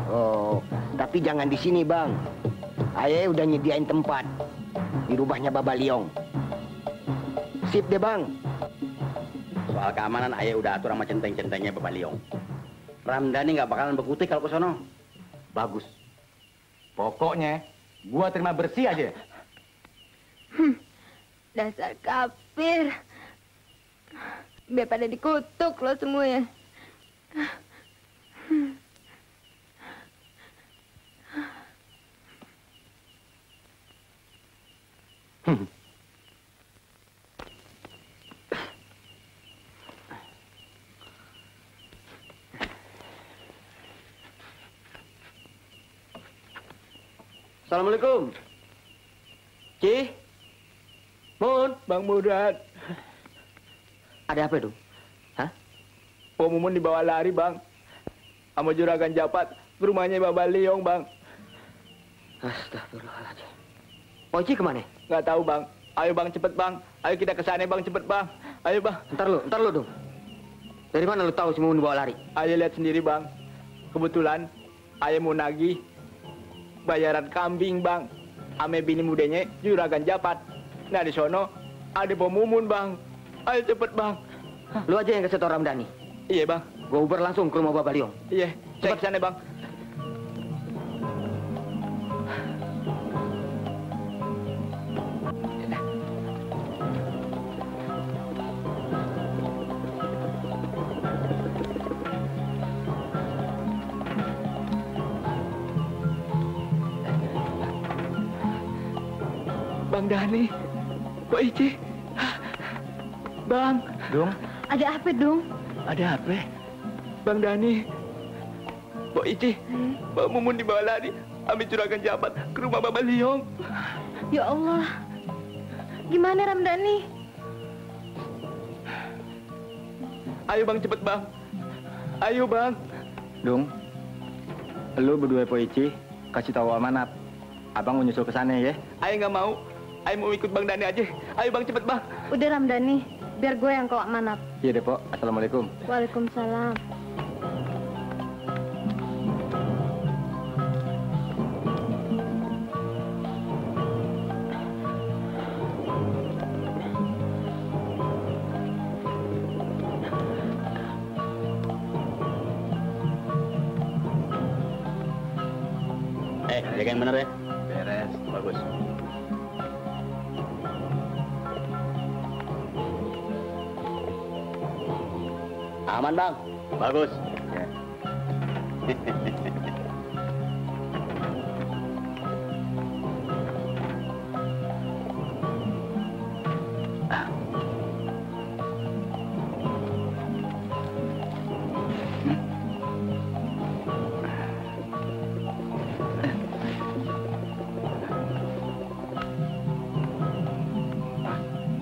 Oh, tapi jangan di sini, Bang. Ayah udah nyediain tempat di rumahnya Baba Liong. Sip deh, Bang. Soal keamanan ayah udah atur sama centeng-centengnya Bapak Liong. Ramdhani nggak bakalan berkutik kalau ke sono. Bagus. Pokoknya gua terima bersih aja. Dasar kafir. Biar pada dikutuk lo semua ya. Assalamualaikum. Ci? Mun? Bang Murad. Ada apa itu? Hah? Pak Mumun dibawa lari, Bang. Sama Juragan Japat ke rumahnya Baba Liong, Bang. Astagfirullahaladzim. Oji kemana? Nggak tahu, Bang. Ayo, Bang, cepet, Bang. Ayo kita ke sana, Bang, cepet, Bang. Ayo, Bang. Ntar lu dong. Dari mana lu tahu si Mumun dibawa lari? Ayo lihat sendiri, Bang. Kebetulan Ayo mau nagih bayaran kambing, Bang. Ame bini mudanya Juragan Japat. Nah, di sono Ada bawa Mumun, Bang. Ayo cepet, Bang. Lu aja yang kasih tau Ramdhani. Iya, Bang. Gua uber langsung ke rumah Bapak Liong. Iya, cepat sana, Bang. Bang Dhani, Pak Ici, Bang. Dung. Ada apa, Dung? Ada apa? Bang Dhani, Pak Ici, Pak Mumun dibawa lari, ambil juragan jabat ke rumah Bapak Liong. Ya Allah, gimana Ramdhani? Ayo Bang, cepet Bang. Ayo Bang. Dung, lu berdua Pak Ici, kasih tahu amanat. Abang mau nyusul ke sana ya. Ayo nggak mau. Ayo mau ikut Bang Dhani aja. Ayo Bang, cepet Bang. Udah Ramdhani, biar gue yang kau amanat. Iya deh, Pok. Assalamualaikum. Waalaikumsalam. Jaga yang bener ya. Beres. Bagus. Aman Bang. Bagus.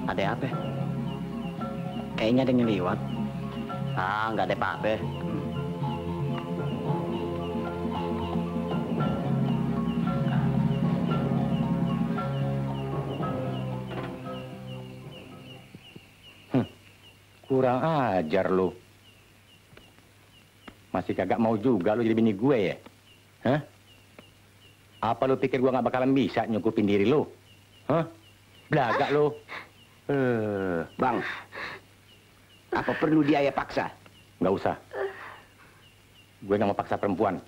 Ada apa? Kayaknya ada yang lewat. Ah, nggak ada apa-apa. Kurang ajar lu. Masih kagak mau juga lu jadi bini gue ya? Hah? Apa lu pikir gue nggak bakalan bisa nyukupin diri lu? Hah? Belagak lu. Bang, apa perlu dia paksa? Nggak usah. Gue nggak mau paksa perempuan.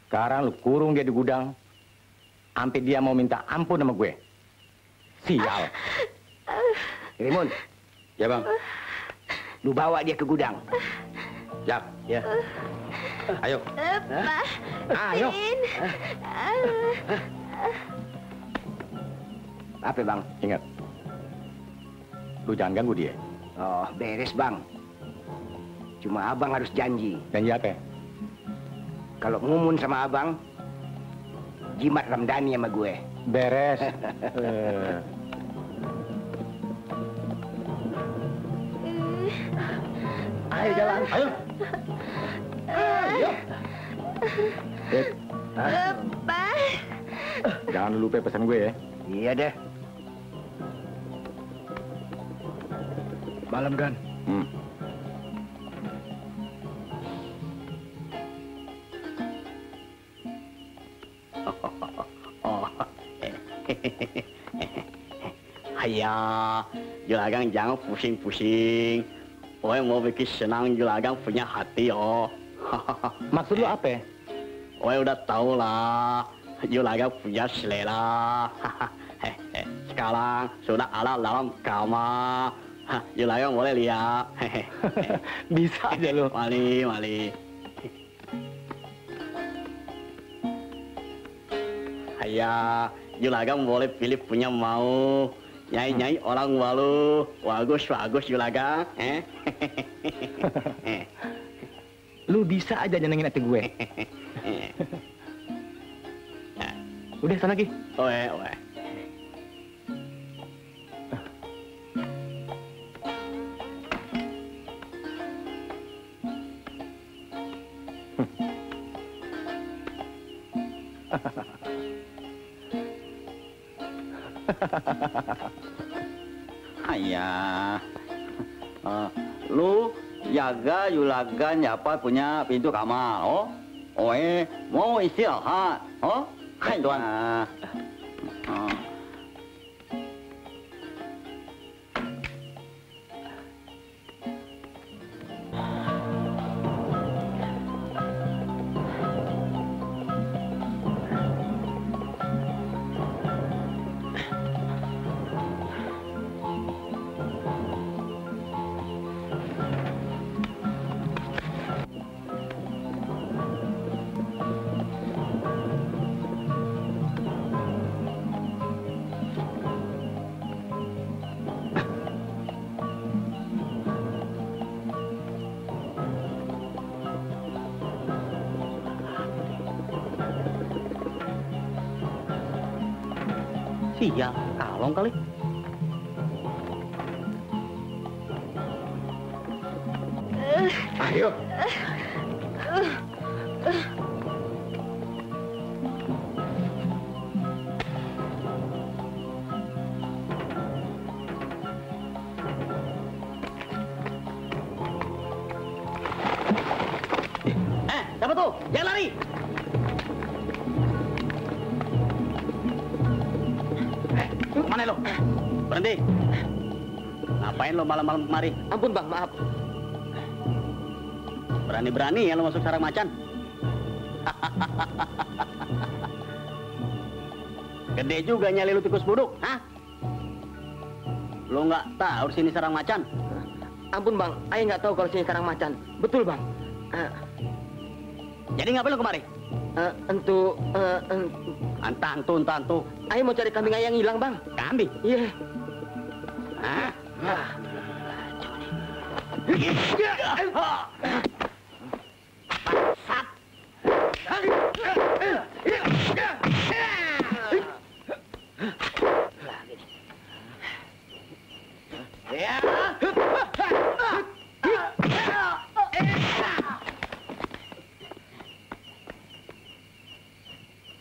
Sekarang lu kurung dia di gudang, sampai dia mau minta ampun sama gue. Sial. Rimun. Ya Bang. Lu bawa dia ke gudang. Jak, ya. Ayo. Pak. Ayo. Apa Bang? Ingat, lu jangan ganggu dia. Oh, beres Bang. Cuma Abang harus janji. Janji apa? Kalau Mumun sama Abang, jimat Ramdhani sama gue. Beres. Ayo jalan. Ayo. Ayo. Pak. Jangan lupa pesan gue ya. Iya deh. Malam, Gan. Ayah, juragan jangan pusing-pusing. Yang mau bikin senang juragan punya hati oh. Maksud lu apa? Udah tahu lah, juragan punya selera. Sekarang sudah ada dalam kamar. Juragan boleh lihat. Bisa aja lu. Mali. Ayah, juragan boleh pilih punya mau. Nyai orang walu. Bagus juragan. Lu bisa aja nyenengin hati gue. Udah, sana lagi. Oe. Ayah, lu jaga juragan apa punya pintu kamar, oh? Mau istirahat, oh? Hai tuan. Iya, kalong kali. Ayo. Siapa tuh? Jangan lari! Mana lo? Berhenti! Ngapain lo malam-malam kemari? Ampun bang, maaf. Berani-berani ya lo masuk sarang macan? Gede juga nyali lu tikus buduk, hah? Lo nggak tahu sini sarang macan? Ampun bang, ayah nggak tahu kalau sini sarang macan. Betul bang. Jadi ngapain lo kemari? Antantu. Ayah mau cari kambing ayah yang hilang bang. Kambing? Iya. Hah?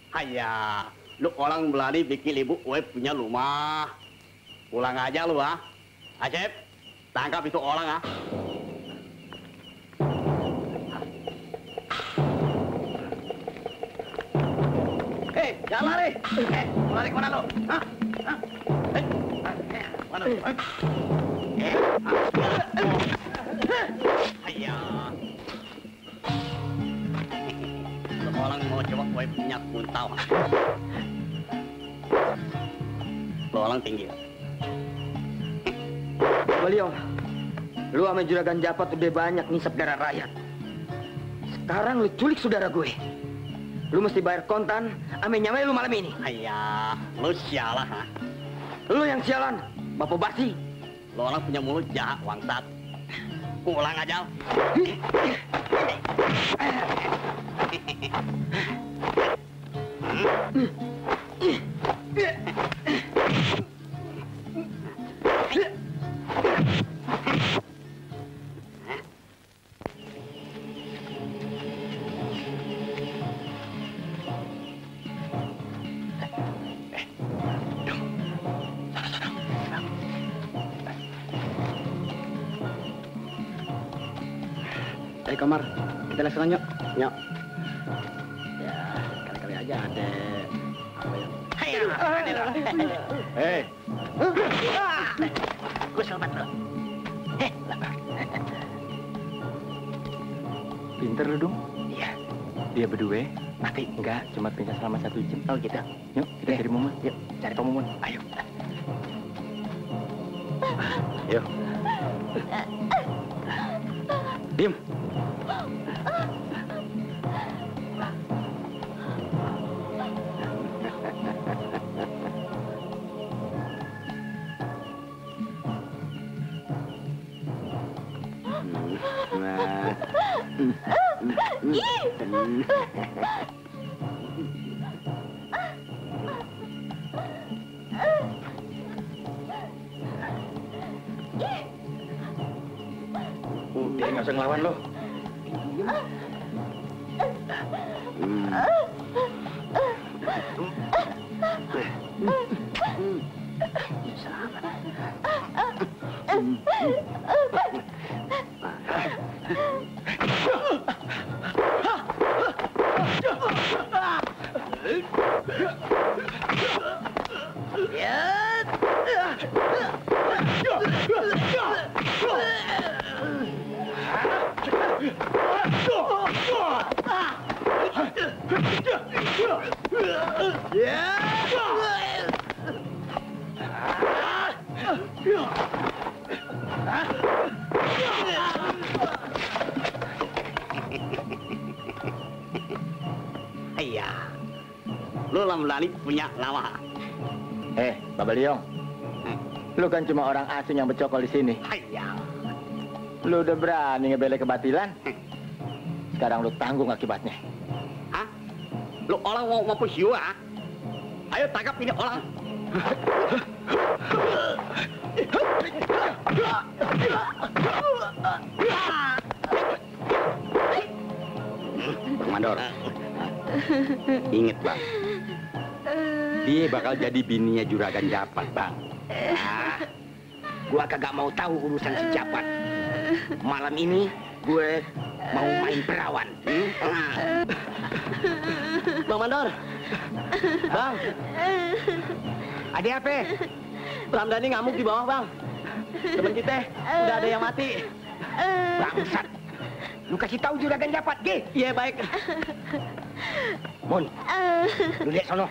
Hayya, lu orang berani bikin ibu gue punya rumah. Pulang aja lu, ah. Acep, tangkap itu orang, ah. Hei, jangan lari. Lari kemana lu? Hah? Mana lu? Hayya. Orang mau coba gue punya kuntau. Lo orang tinggi. Beliau, lu sama juragan Japat udah banyak ngisap darah rakyat. Sekarang lu culik saudara gue. Lu mesti bayar kontan, ame nyamai lu malam ini. Ayah, lu sialah, ha? Lu yang sialan, bapak basi. Lo orang punya mulut jahat, wangsat. Pulang aja. Dari kamar, kita laksanakan yuk. Yuk. Ya, kali-kali aja ada apa yang... Hei. Gue selamat lo. Pinter lu dong. Iya. Dia berdua. Mati. Enggak, cuma pindah selama 1 jam. Oh gitu. Yuk, kita cari Mumun. Yuk, cari Pak Mumun. Ayo. Yuk. Diam. Udah, nggak usah ngelawan lo. Iya. Lu lama-lama punya nama. Bapak Liong. Lu kan cuma orang asing yang bercokol di sini. Iya. Lu udah berani ngebela kebatilan? Sekarang lu tanggung akibatnya. Hah? Lu orang mau siwa? Ayo tangkap ini orang. Komandor, inget bang, dia bakal jadi bininya Juragan Japat bang. Gua kagak mau tahu urusan si Japat. Malam ini gue mau main perawan. Bang Mandor. Bang. Ada apa? Ramdhani ngamuk di bawah, Bang. Temen kita udah ada yang mati. Bangsat. Lu kasih tahu Juragan Japat, Ge. Iya, baik. Mon, lu lihat sono.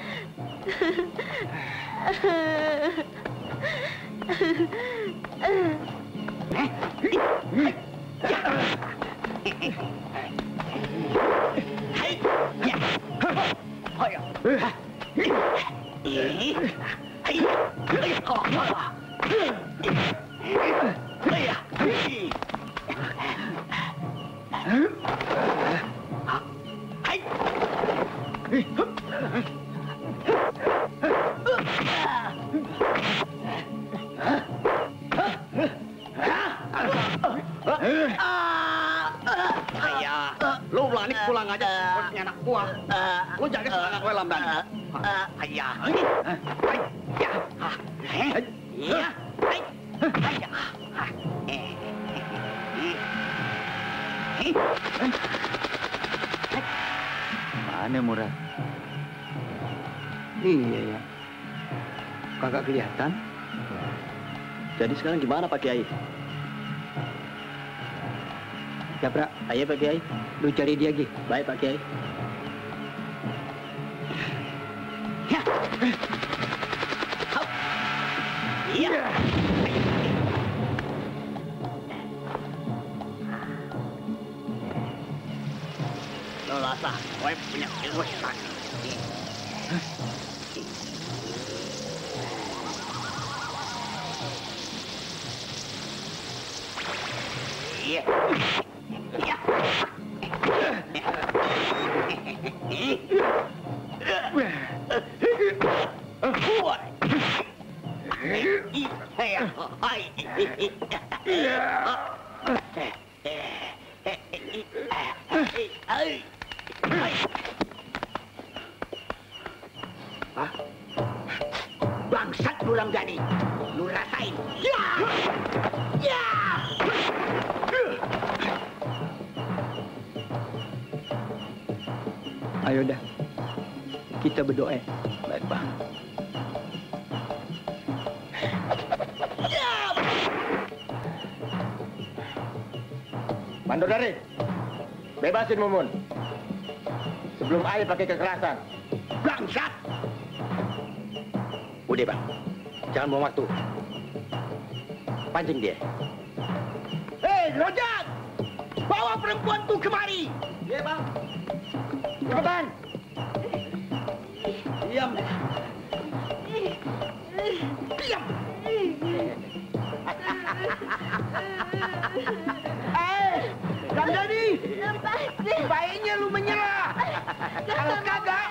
Lu berani pulang aja, punya anak gua. Lu jangan semangat gue lamban. Ayah. Mana Murad? Iya ya. Kagak kelihatan. Jadi sekarang gimana Pak Kiai? Japra, ayo Pak Kiai. Lu cari dia, Gi. Baik Pak Kiai. Ya. Iya. Lolasa, gue punya ilmu sakti. Iya. Iya. Bangsat lu Ramdhani, lu rasain. Ya! Ya! Ayo dah. Kita berdoa. Baik, Bang. Mandodari, bebasin Mumun. Sebelum Ayah pakai kekerasan. Bangsat! Udah bang, jangan buang waktu. Pancing dia. Hei, Rojak! Bawa perempuan tuh kemari! Iya bang. Cepetan! Diam! Diam! Ramdhani! Baiknya lu menyerah! Kalau kagak,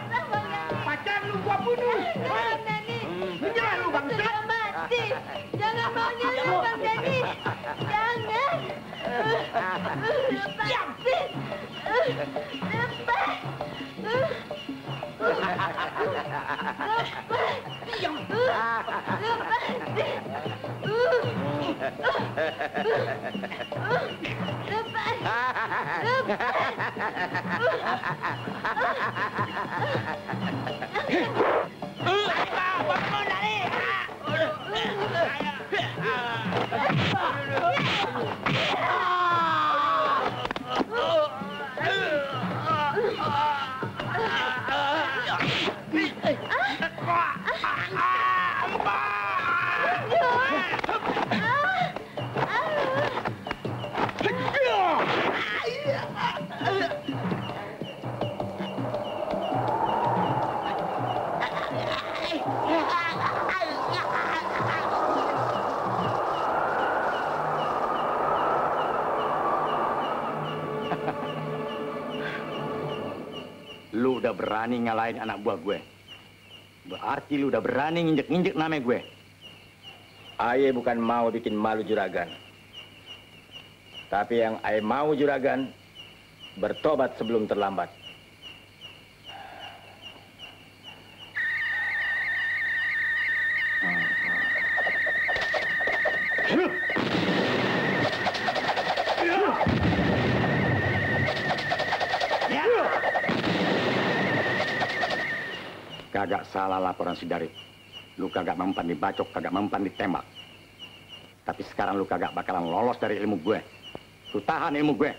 pacar lu gua bunuh! Menyerah lu bangsa! Jangan mati! Jangan mau nyerah Bang Dhani! Jangan! Lepasin! Lepas! Diam! Lu udah berani ngalahin anak buah gue. Berarti lu udah berani nginjek-nginjek nama gue. Aye bukan mau bikin malu juragan. Tapi yang aye mau juragan bertobat sebelum terlambat. Kagak salah laporan si Darip. Lu kagak mempan dibacok, kagak mempan ditembak. Tapi sekarang lu kagak bakalan lolos dari ilmu gue. Lu tahan ilmu gue.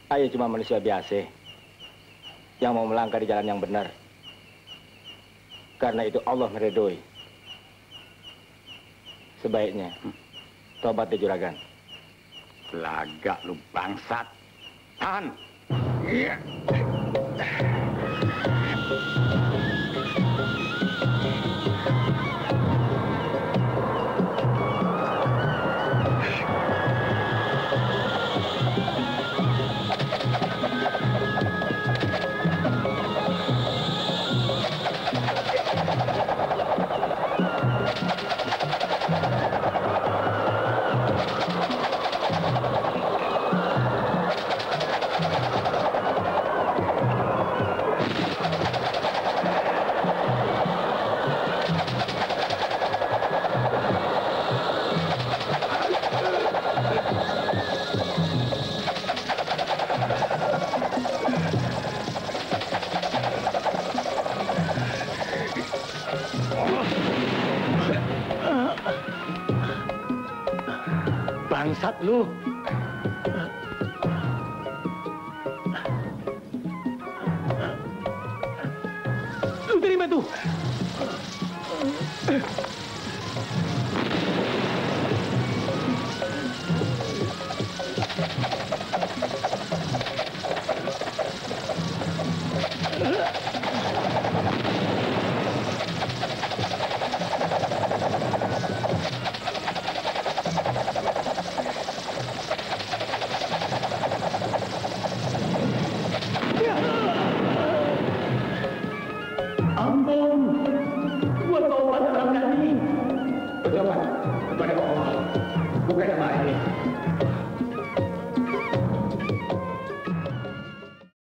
Ayo cuma manusia biasa yang mau melangkah di jalan yang benar. Karena itu Allah meridoi. Sebaiknya tobat deh juragan. Lagak lu bangsat. Tahan. Iya. Bangsat lu. Lu terima tuh.